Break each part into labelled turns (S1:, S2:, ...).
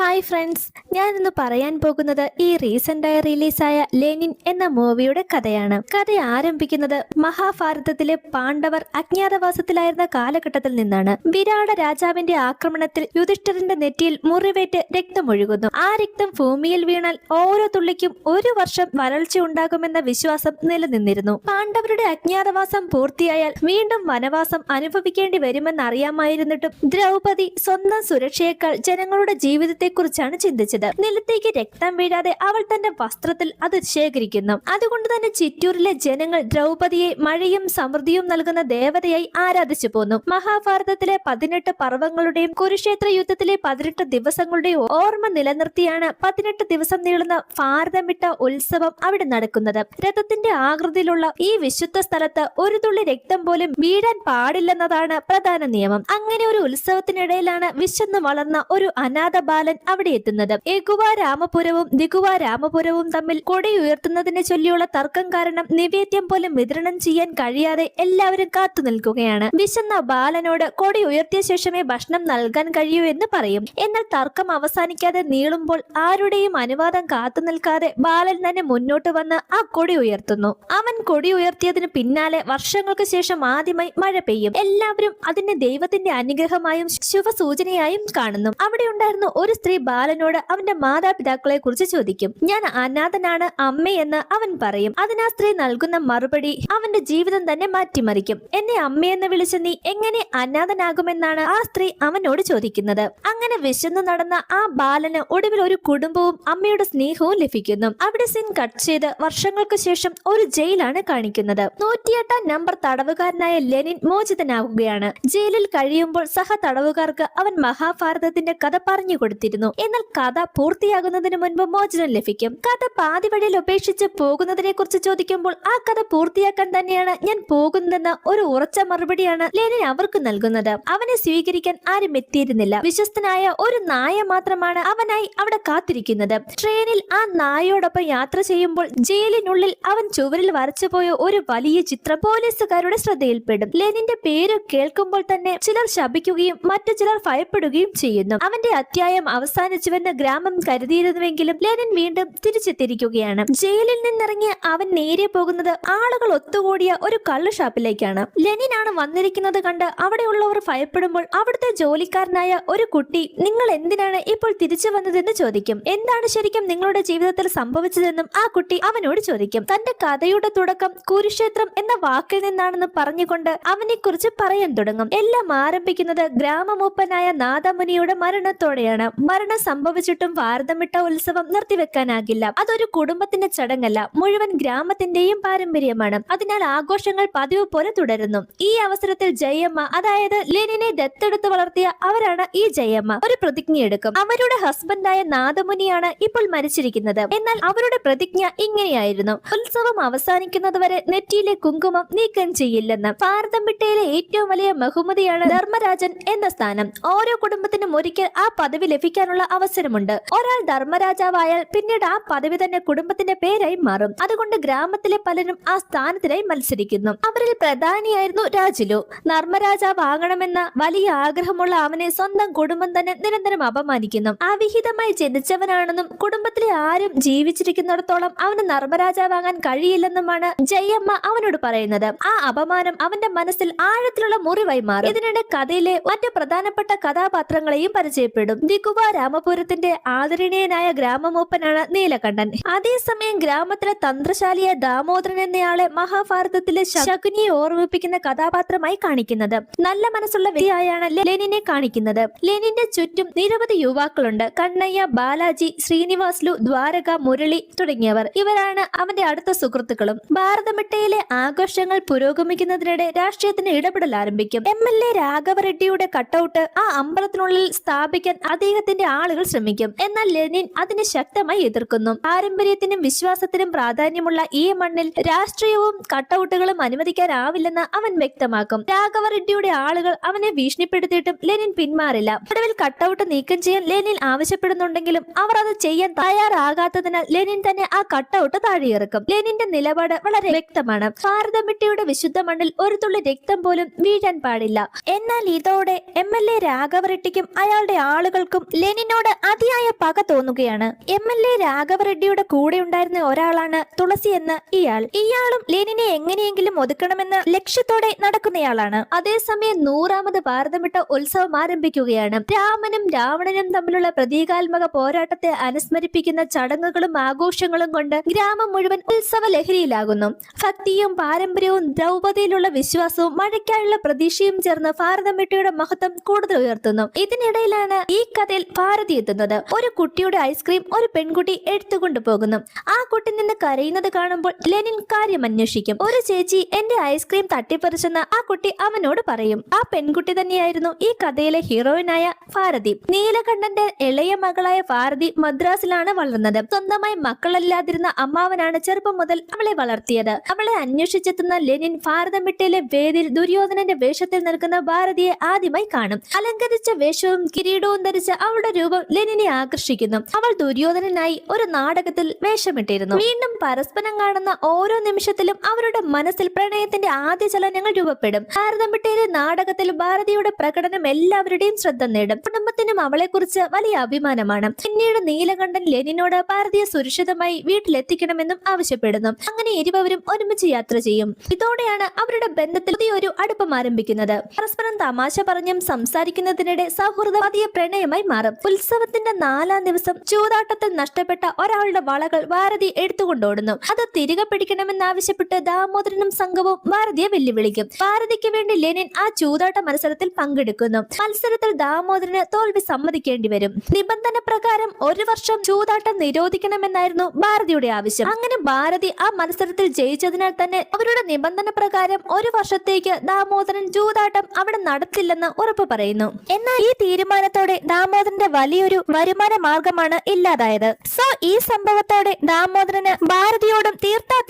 S1: Hi friends, ഞാനിന്ന് പറയാൻ പോകുന്നത് ഈ റീസെന്റായി റിലീസായ ലെനിൻ എന്ന മൂവിയുടെ കഥയാണ്. കഥ ആരംഭിക്കുന്നത് മഹാഭാരതത്തിലെ പാണ്ഡവർ അജ്ഞാതവാസത്തിലായിരുന്ന കാലഘട്ടത്തിൽ നിന്നാണ്. വിരാട രാജാവിന്റെ ആക്രമണത്തിൽ യുധിഷ്ഠിരന്റെ നെറ്റിയിൽ മുറിവേറ്റ് രക്തമൊഴുകുന്നു. ആ രക്തം ഭൂമിയിൽ വീണാൽ ഓരോ തുള്ളിക്കും 1 വർഷം വരൾച്ച ഉണ്ടാകുമെന്ന വിശ്വാസം നിലനിന്നിരുന്നു. പാണ്ഡവരുടെ അജ്ഞാതവാസം പൂർത്തിയായാൽ വീണ്ടും വനവാസം അനുഭവിക്കേണ്ടി വരുമെന്നറിയാമായിരുന്നിട്ടും ദ്രൗപദി സ്വന്തം സുരക്ഷയേക്കാൾ ജനങ്ങളുടെ ജീവിതത്തെക്കുറിച്ചാണ് ചിന്തിച്ചത്. നിലത്തേക്ക് രക്തം വീഴാതെ അവൾ തന്റെ വസ്ത്രത്തിൽ അത് ശേഖരിക്കുന്നു. അതുകൊണ്ട് തന്നെ ചിറ്റൂരിലെ ജനങ്ങൾ ദ്രൗപദിയെ മഴയും സമൃദ്ധിയും നൽകുന്ന ദേവതയായി ആരാധിച്ചു പോന്നു. മഹാഭാരതത്തിലെ 18 പർവ്വങ്ങളുടെയും കുരുക്ഷേത്ര യുദ്ധത്തിലെ 18 ദിവസങ്ങളുടെയും ഓർമ്മ നിലനിർത്തിയാണ് 18 ദിവസം നീളുന്ന ഭാരതമിട്ട ഉത്സവം അവിടെ നടക്കുന്നത്. രഥത്തിന്റെ ആകൃതിയിലുള്ള ഈ വിശുദ്ധ സ്ഥലത്ത് ഒരു തുള്ളി രക്തം പോലും വീഴാൻ പാടില്ലെന്നതാണ് പ്രധാന നിയമം. അങ്ങനെ ഒരു ഉത്സവത്തിനിടയിലാണ് വിശന്ന് വളർന്ന ഒരു അനാഥ ബാലൻ അവിടെ എത്തുന്നത്. എഗുവ രാമപുരവും ദിഗുവ രാമപുരവും തമ്മിൽ കൊടിയുയർത്തുന്നതിനെ ചൊല്ലിയുള്ള തർക്കം കാരണം നിവേദ്യം പോലും വിതരണം ചെയ്യാൻ കഴിയാതെ എല്ലാവരും കാത്തു നിൽക്കുകയാണ്. വിശന്ന ബാലനോട് കൊടി ഉയർത്തിയ ശേഷമേ ഭക്ഷണം നൽകാൻ കഴിയൂ എന്ന് പറയും. എന്നാൽ തർക്കം അവസാനിക്കാതെ നീളുമ്പോൾ ആരുടെയും അനുവാദം കാത്തു നിൽക്കാതെ ബാലൻ തന്നെ മുന്നോട്ട് വന്ന് ആ കൊടി ഉയർത്തുന്നു. അവൻ കൊടി ഉയർത്തിയതിന് പിന്നാലെ വർഷങ്ങൾക്ക് ശേഷം ആദ്യമായി മഴ പെയ്യും. എല്ലാവരും അതിനെ ദൈവത്തിന്റെ അനുഗ്രഹമായും ശുഭസൂചനയായും കാണുന്നു. അവിടെ ഉണ്ടായിരുന്ന ഒരു സ്ത്രീ ബാലനോട് അവന്റെ മാതാപിതാക്കളെ കുറിച്ച് ചോദിക്കും. ഞാൻ അനാഥനാണ് അമ്മയെന്ന് അവൻ പറയും. അതിന് ആ സ്ത്രീ നൽകുന്ന മറുപടി അവന്റെ ജീവിതം തന്നെ മാറ്റിമറിക്കും. എന്നെ അമ്മയെന്ന് വിളിച്ച നീ എങ്ങനെ അനാഥനാകുമെന്നാണ് ആ സ്ത്രീ അവനോട് ചോദിക്കുന്നത്. അങ്ങനെ വിശന്നു നടന്ന ആ ബാലന് ഒടുവിൽ ഒരു കുടുംബവും അമ്മയുടെ സ്നേഹവും ലഭിക്കുന്നു. അവിടെ സീൻ കട്ട് ചെയ്ത് വർഷങ്ങൾക്ക് ശേഷം ഒരു ജയിലാണ് കാണിക്കുന്നത്. 108 നമ്പർ തടവുകാരനായ ലെനിൻ മോചിതനാവുകയാണ്. ജയിലിൽ കഴിയുമ്പോൾ സഹ തടവുകാർക്ക് അവൻ മഹാഭാരതത്തിന്റെ കഥ പറഞ്ഞു കൊടുത്തിരുന്നു. എന്നാൽ കഥ പൂർത്തിയാകുന്നതിന് മുൻപ് മോചനം ലഭിക്കും. കഥ പാതി വഴിയിൽ ഉപേക്ഷിച്ച് പോകുന്നതിനെ കുറിച്ച് ചോദിക്കുമ്പോൾ ആ കഥ പൂർത്തിയാക്കാൻ തന്നെയാണ് ഞാൻ പോകുന്നതെന്ന ഒരു ഉറച്ച മറുപടിയാണ് ലെനിൻ അവർക്ക് നൽകുന്നത്. അവനെ സ്വീകരിക്കാൻ ആരും എത്തിയിരുന്നില്ല. വിശ്വസ്തനായ ഒരു നായ മാത്രമാണ് അവനായി അവിടെ കാത്തിരിക്കുന്നത്. ട്രെയിനിൽ ആ നായയോടൊപ്പം യാത്ര ചെയ്യുമ്പോൾ ജയിലിനുള്ളിൽ അവൻ ചുവരിൽ വരച്ചുപോയ ഒരു വലിയ ചിത്രം പോലീസുകാരുടെ ശ്രദ്ധയിൽപ്പെടും. ലെനിന്റെ പേര് കേൾക്കുമ്പോൾ തന്നെ ചിലർ ശപിക്കുകയും മറ്റു ചിലർ ഭയപ്പെടുകയും ചെയ്യുന്നു. അവന്റെ അധ്യായം അവസാനിച്ചുവെന്ന് ഗ്രാമം കരുതിയിരുന്നുവെങ്കിലും ലെനിൻ വീണ്ടും തിരിച്ചെത്തിയിരിക്കുകയാണ്. ജയിലിൽ നിന്നിറങ്ങി അവൻ നേരെ പോകുന്നത് ആളുകൾ ഒത്തുകൂടിയ ഒരു കള്ളു ഷാപ്പിലേക്കാണ്. ലെനിനാണ് വന്നിരിക്കുന്നത് കണ്ട് അവിടെയുള്ളവർ ഭയപ്പെടുമ്പോൾ അവിടുത്തെ ജോലിക്കാരനായ ഒരു കുട്ടി നിങ്ങൾ എന്തിനാണ് ഇപ്പോൾ തിരിച്ചു വന്നതെന്ന് ചോദിക്കും. എന്താണ് ശരിക്കും നിങ്ങളുടെ ജീവിതത്തിൽ സംഭവിച്ചതെന്നും ആ കുട്ടി അവനോട് ചോദിക്കും. തന്റെ കഥയുടെ തുടക്കം കുരുക്ഷേത്രം എന്ന വാക്കിൽ നിന്നാണെന്ന് പറഞ്ഞുകൊണ്ട് അവനെ കുറിച്ച് പറയാൻ തുടങ്ങും. എല്ലാം ആരംഭിക്കുന്നത് ഗ്രാമമൂപ്പനായ നാദമുനിയുടെ മരണത്തോടെയാണ്. മരണം സംഭവിച്ചിട്ടും ഭാരതമിട്ട ഉത്സവം നിർത്തിവെക്കാനാകില്ല. അതൊരു കുടുംബത്തിന്റെ ചടങ്ങല്ല, മുഴുവൻ ഗ്രാമത്തിന്റെയും പാരമ്പര്യമാണ്. അതിനാൽ ആഘോഷങ്ങൾ പതിവ് പോലെ തുടരുന്നു. ഈ അവസരത്തിൽ ജയമ്മ, അതായത് ലെനിനെ ദത്തെടുത്ത് വളർത്തിയ അവരാണ് ഈ ജയമ്മ, ഒരു പ്രതിജ്ഞയെടുക്കും. അവരുടെ ഹസ്ബൻഡായ നാദമുനിയാണ് ഇപ്പോൾ മരിച്ചിരിക്കുന്നത്. എന്നാൽ അവരുടെ പ്രതിജ്ഞ ഇങ്ങനെയായിരുന്നു: ഉത്സവം അവസാനിക്കുന്നതുവരെ നെറ്റിയിലെ കുങ്കുമം നീക്കം ചെയ്യില്ലെന്ന്. ഭാരതമിട്ടയിലെ ഏറ്റവും വലിയ ബഹുമതിയാണ് ധർമ്മരാജൻ എന്ന സ്ഥാനം. ഓരോ കുടുംബത്തിനും ഒരിക്കൽ ആ പദവി ലഭിക്കാനുള്ള അവസരമുണ്ട്. ഒരാൾ ധർമ്മരാജാവായാൽ പിന്നീട് ആ പദവി തന്നെ കുടുംബത്തിന്റെ പേരായി മാറും. അതുകൊണ്ട് ഗ്രാമത്തിലെ പലരും ആ സ്ഥാനത്തിനായി മത്സരിക്കുന്നു. അവരിൽ പ്രധാനിയായിരുന്നു രാജുലു. ധർമ്മരാജാവാകണമെന്ന വലിയ ആഗ്രഹമുള്ള അവനെ സ്വന്തം കുടുംബം തന്നെ നിരന്തരം അപമാനിക്കുന്നു. അവിഹിതമായി ജനിച്ചവനാണെന്നും കുടുംബത്തിലെ ആരും ജീവിച്ചിരിക്കുന്നിടത്തോളം അവന് ധർമ്മരാജാവാകാൻ കഴിയില്ലെന്നുമാണ് ജയമ്മ അവനോട് പറയുന്നത്. ആ അപമാനം അവന്റെ മനസ്സിൽ ആഴത്തിലുള്ള മുറിവായി മാറും. ഇതിനിടെ കഥയിലെ മറ്റു പ്രധാനപ്പെട്ട കഥാപാത്രങ്ങളെയും പരിചയപ്പെടും. ദിഗുവ രാമപുരത്തിന്റെ ആദരണീയനായ ഗ്രാമമൂപ്പനാണ് നീലകണ്ഠൻ. അതേസമയം ഗ്രാമത്തിലെ തന്ത്രശാലിയായ ദാമോദരൻ എന്നയാളെ മഹാഭാരതത്തിലെ ശകുനിയെ ഓർമ്മിപ്പിക്കുന്ന കഥാപാത്രമായി കാണിക്കുന്നത്. നല്ല മനസ്സുള്ള വ്യക്തിയായാണ് ലെനിനെ കാണിക്കുന്നത്. ലെനിന്റെ ചുറ്റും നിരവധി യുവാക്കളുണ്ട്. കണ്ണയ്യ, ബാലാജി, ശ്രീനിവാസ്ലു, ദ്വാരക, മുരളി തുടങ്ങിയവർ. ഇവരാണ് അവന്റെ അടുത്ത സുഹൃത്തുക്കളും. ഭാരതമിട്ടയിലെ ആഘോഷങ്ങൾ പുരോഗമിക്കുന്നതിനിടെ രാഷ്ട്രീയത്തിന് ഇടപെടൽ ആരംഭിക്കും. MLA രാഘവ റെഡ്ഡിയുടെ കട്ടൗട്ട് ആ അമ്പലത്തിനുള്ളിൽ സ്ഥാപിക്കാൻ അദ്ദേഹത്തിന്റെ ആളുകൾ ശ്രമിക്കും. എന്നാൽ ലെനിൻ അതിനെ ശക്തമായി എതിർക്കുന്നു. പാരമ്പര്യത്തിനും വിശ്വാസത്തിനും പ്രാധാന്യമുള്ള ഈ മണ്ണിൽ രാഷ്ട്രീയവും കട്ടൗട്ടുകളും അനുവദിക്കാനാവില്ലെന്ന് അവൻ വ്യക്തമാക്കും. രാഘവ റെഡ്ഡിയുടെ ആളുകൾ അവനെ ഭീഷണിപ്പെടുത്തിയിട്ടും ലെനിൻ പിന്മാറില്ല. ഒടുവിൽ കട്ടൗട്ട് നീക്കം ചെയ്യാൻ ലെനിൻ ആവശ്യപ്പെടുന്നുണ്ടെങ്കിലും അവർ അത് ചെയ്യാൻ തയ്യാറാകാത്തതിനാൽ ലെനിൻ തന്നെ ആ കട്ടൗട്ട് താഴെയിറക്കും. ലെനിന്റെ നിലപാട് വളരെ വ്യക്തമാണ്. ഭാരതമിട്ടയുടെ വിശുദ്ധ മണ്ണിൽ ഒരു തുള്ളി രക്തം പോലും വീഴാൻ പാടില്ല. എന്നാൽ ഇതോടെ MLA രാഘവ റെഡ്ഡിക്കും അയാളുടെ ആളുകൾക്കും ലെനിനോട് അതിയായ പക തോന്നുകയാണ്. MLA രാഘവ റെഡ്ഡിയുടെ കൂടെ ഉണ്ടായിരുന്ന ഒരാളാണ് തുളസി എന്ന ഇയാളും ലെനിനെ എങ്ങനെയെങ്കിലും ഒതുക്കണമെന്ന ലക്ഷ്യത്തോടെ നടക്കുന്നയാളാണ്. അതേസമയം 100ാമത് ഭാരതമിട്ട ഉത്സവം ആരംഭിക്കുകയാണ്. രാമനും രാവണനും തമ്മിലുള്ള പ്രതീകാത്മക പോരാട്ടത്തെ അനുസ്മരിപ്പിക്കുന്ന ചടങ്ങുകളും ആഘോഷങ്ങളും കൊണ്ട് ഗ്രാമം മുഴുവൻ ഉത്സവ ലഹരിയിലാകുന്നു. ഭക്തിയും പാരമ്പര്യവും ദ്രൗപദിയിലുള്ള വിശ്വാസവും മഴയ്ക്കായുള്ള പ്രതീക്ഷയും ചേർന്ന് ഭാരതമിട്ടയുടെ മഹത്വം കൂടുതൽ ഉയർത്തുന്നു. ഇതിനിടയിലാണ് ഈ കഥയിൽ ഭാരതി എത്തുന്നത്. ഒരു കുട്ടിയുടെ ഐസ്ക്രീം ഒരു പെൺകുട്ടി എടുത്തുകൊണ്ടു പോകുന്നു. ആ കുട്ടി നിന്ന് കരയുന്നത് കാണുമ്പോൾ ലെനിൻ കാര്യം അന്വേഷിക്കും. ഒരു ചേച്ചി എന്റെ ഐസ്ക്രീം തട്ടിപ്പറിച്ചെന്ന് ആ കുട്ടി അവനോട് പറയും. ആ പെൺകുട്ടി തന്നെയായിരുന്നു ഈ കഥയിലെ ഹീറോയിനായ ഭാരതി. നീലകണ്ഠന്റെ ഇളയ മകളായ ഭാരതി മദ്രാസിലാണ് വളർന്നത്. സ്വന്തമായി മക്കളല്ലാതിരുന്ന അമ്മാവനാണ് ചെറുപ്പം മുതൽ അവളെ വളർത്തിയത്. അവളെ അന്വേഷിച്ചെത്തുന്ന ലെനിൻ ഭാരതമിട്ടയിലെ വേദിയിൽ ദുര്യോധനന്റെ വേഷത്തിൽ നിൽക്കുന്ന ഭാരതിയെ ആദ്യമായി കാണും. അലങ്കരിച്ച വേഷവും കിരീടവും ധരിച്ച അവളുടെ രൂപം ലെനിനെ ആകർഷിക്കുന്നു. അവൾ ദുര്യോധനനായി ഒരു നാടകത്തിൽ വേഷമിട്ടിരുന്നു. വീണ്ടും പരസ്പരം കാണുന്ന ഓരോ നിമിഷത്തിലും അവരുടെ മനസ്സിൽ പ്രണയത്തിന്റെ ആദ്യ ചലനങ്ങൾ രൂപപ്പെടും. ഭാരതമിട്ടയിലെ നാടകത്തിൽ ഭാരതിയുടെ പ്രകടനം എല്ലാവരുടെയും ശ്രദ്ധ നേടും. കുടുംബത്തിനും അവളെക്കുറിച്ച് വലിയ അഭിമാനമാണ്. പിന്നീട് നീലകണ്ഠൻ ലെനിനോട് ഭാരതിയെ സുരക്ഷിതമായി വീട്ടിലെത്തിക്കണമെന്നും ആവശ്യപ്പെടുന്നു. അങ്ങനെ ഇരുവരും ഒരുമിച്ച് യാത്ര ചെയ്യും. ഇതോടെയാണ് അവരുടെ ബന്ധത്തിൽ പുതിയൊരു അടുപ്പം ആരംഭിക്കുന്നത്. പരസ്പരം തമാശ പറഞ്ഞും സംസാരിക്കുന്നതിനിടെ സൗഹൃദം പതിയെ പ്രണയമായി മാറും. ഉത്സവത്തിന്റെ 4ാം ദിവസം ചൂതാട്ടത്തിൽ നഷ്ടപ്പെട്ട ഒരാളുടെ വളകൾ ഭാരതി എടുത്തുകൊണ്ടോടുന്നു. അത് തിരികെ പിടിക്കണമെന്നാവശ്യപ്പെട്ട് ദാമോദരനും സംഘവും ഭാരതിയെ വെല്ലുവിളിക്കും. ഭാരതിക്ക് വേണ്ടി ലെനിൻ ആ ചൂതാട്ട മത്സരത്തിൽ പങ്കെടുക്കുന്നു. മത്സരത്തിൽ ദാമോദരന് തോൽവി സമ്മതിക്കേണ്ടി വരും. നിബന്ധന പ്രകാരം 1 വർഷം ചൂതാട്ടം നിരോധിക്കണമെന്നായിരുന്നു ഭാരതിയുടെ ആവശ്യം. അങ്ങനെ ഭാരതി ആ മത്സരത്തിൽ ജയിച്ചതിനാൽ തന്നെ അവരുടെ നിബന്ധന പ്രകാരം 1 വർഷത്തേക്ക് ദാമോദരൻ ചൂതാട്ടം അവിടെ നടത്തില്ലെന്ന് ഉറപ്പ് പറയുന്നു. എന്നാൽ ഈ തീരുമാനത്തോടെ ദാമോദരന്റെ വലിയൊരു വരുമാന മാർഗമാണ് ഇല്ലാതായത്. സോ ഈ സംഭവത്തോടെ ദാമോദരന് ഭാരതിയോടും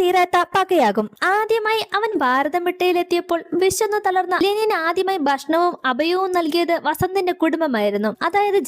S1: തീരാത്ത പകയാകും. ആദ്യമായി അവൻ ഭാരതമിട്ടയിലെത്തിയപ്പോൾ വിശന്നു തളർന്ന ലെനിൻ ആദ്യമായി ഭക്ഷണവും അഭയവും നൽകിയത് വസന്തിന്റെ കുടുംബമായിരുന്നു. അതായത്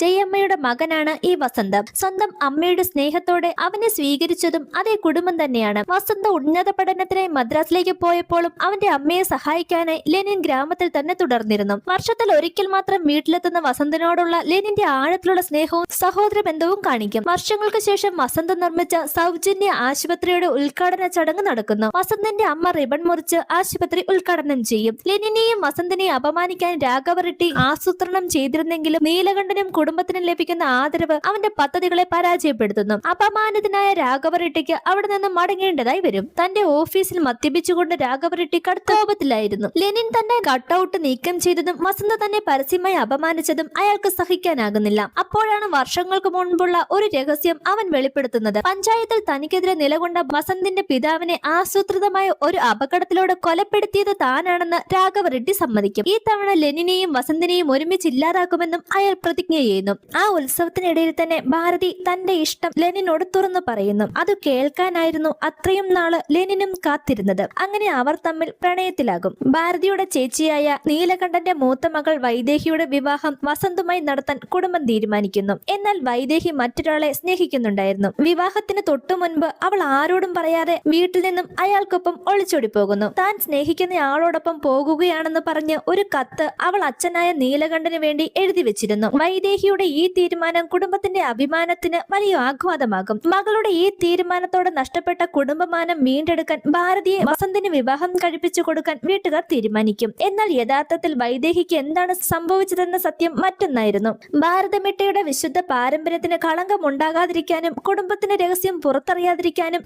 S1: ജയമ്മയുടെ മകനാണ് ഈ വസന്ത്. സ്വന്തം അമ്മയുടെ സ്നേഹത്തോടെ അവനെ സ്വീകരിച്ചതും അതേ കുടുംബം തന്നെയാണ്. വസന്ത് ഉന്നത പഠനത്തിനായി മദ്രാസിലേക്ക് പോയപ്പോഴും അവന്റെ അമ്മയെ സഹായിക്കാനായി ലെനിൻ ഗ്രാമത്തിൽ തന്നെ തുടർന്നിരുന്നു. വർഷത്തിൽ ഒരിക്കൽ മാത്രം വീട്ടിലെത്തുന്ന വസന്തിനോടുള്ള ലെനിന്റെ ആഴത്തിലുള്ള സ്നേഹവും സഹോദര ബന്ധവും കാണിക്കും. വർഷങ്ങൾക്ക് ശേഷം വസന്ത് നിർമ്മിച്ച സൗജന്യ ആശുപത്രിയുടെ ഉദ്ഘാടന ചടങ്ങ് നടക്കുന്നു. വസന്തിന്റെ അമ്മ റിബൺ മുറിച്ച് ആശുപത്രി ഉദ്ഘാടനം ചെയ്യും. ലെനിനെയും വസന്തിനെയും അപമാനിക്കാൻ രാഘവ റെഡ്ഡി ആസൂത്രണം ചെയ്തിരുന്നെങ്കിലും നീലകണ്ഠനും കുടുംബത്തിനും ലഭിക്കുന്ന ആദരവ് അവന്റെ പദ്ധതികളെ പരാജയപ്പെടുത്തുന്നു. അപമാനിതനായ രാഘവ റെഡ്ഡിക്ക് അവിടെ നിന്ന് മടങ്ങേണ്ടതായി വരും. തന്റെ ഓഫീസിൽ മദ്യപിച്ചുകൊണ്ട് രാഘവ റെഡ്ഡി കടുത്തോപത്തിലായിരുന്നു. ലെനിൻ തന്റെ കട്ടൌട്ട് നീക്കം ചെയ്തതും വസന്ത് തന്നെ പരസ്യമായി അപമാനിച്ചതും അയാൾക്ക് സഹിക്കാനാകുന്നില്ല. അപ്പോഴാണ് വർഷങ്ങൾക്ക് മുൻപുള്ള ഒരു രഹസ്യം അവൻ വെളിപ്പെടുത്തുന്നത്. പഞ്ചായത്തിൽ തനിക്കെതിരെ നിലകൊണ്ട വസന്തിന്റെ പിതാവിനെ ആസൂത്രിതമായ ഒരു അപകടത്തിലൂടെ കൊലപ്പെടുത്തിയത് താനാണെന്ന് രാഘവ റെഡ്ഡി സമ്മതിക്കും. ഈ തവണ ലെനിനെയും വസന്തിനെയും ഒരുമിച്ച് ഇല്ലാതാക്കുമെന്നും അയാൾ പ്രതിജ്ഞ ചെയ്യുന്നു. ആ ഉത്സവത്തിനിടയിൽ തന്നെ ഭാരതി തന്റെ ഇഷ്ടം ലെനിനോട് തുറന്നു പറയുന്നു. അത് കേൾക്കാനായിരുന്നു അത്രയും നാള് ലെനിനും കാത്തിരുന്നത്. അങ്ങനെ അവർ തമ്മിൽ പ്രണയത്തിലാകും. ഭാരതിയുടെ ചേച്ചിയായ നീലകണ്ഠന്റെ മൂത്ത മകൾ വൈദേഹിയുടെ വിവാഹം വസന്തുമായി നടത്താൻ കുടുംബം തീരുമാനിക്കുന്നു. എന്നാൽ വൈദേഹി മറ്റൊരാളെ സ്നേഹിക്കുന്നുണ്ടായിരുന്നു. വിവാഹത്തിന് തൊട്ടു മുൻപ് അവൾ ആരോടും പറയാതെ വീട്ടിൽ നിന്നും അയാൾക്കൊപ്പം ഒളിച്ചോടി പോകുന്നു. താൻ സ്നേഹിക്കുന്ന ആളോടൊപ്പം പോകുകയാണെന്ന് പറഞ്ഞ് ഒരു കത്ത് അവൾ അച്ഛനായ നീലകണ്ഠന് വേണ്ടി എഴുതി വെച്ചിരുന്നു. വൈദേഹിയുടെ ഈ തീരുമാനം കുടുംബത്തിന്റെ അഭിമാനത്തിന് വലിയ ആഘാതമാകും. മകളുടെ ഈ തീരുമാനത്തോടെ നഷ്ടപ്പെട്ട കുടുംബമാനം വീണ്ടെടുക്കാൻ ഭാരതിയെ വസന്തിന് വിവാഹം കഴിപ്പിച്ചു കൊടുക്കാൻ വീട്ടുകാർ തീരുമാനിക്കും. എന്നാൽ യഥാർത്ഥത്തിൽ വൈദേഹിക്ക് എന്താണ് സംഭവിച്ചതെന്ന സത്യം മറ്റൊന്നായിരുന്നു. ഭാരതമിട്ടയുടെ വിശുദ്ധ പാരമ്പര്യത്തിന് കളങ്കം ഉണ്ടാകാതിരിക്കാനും കുടുംബത്തിന്റെ രഹസ്യം പുറത്തറിയാതിരിക്കാനും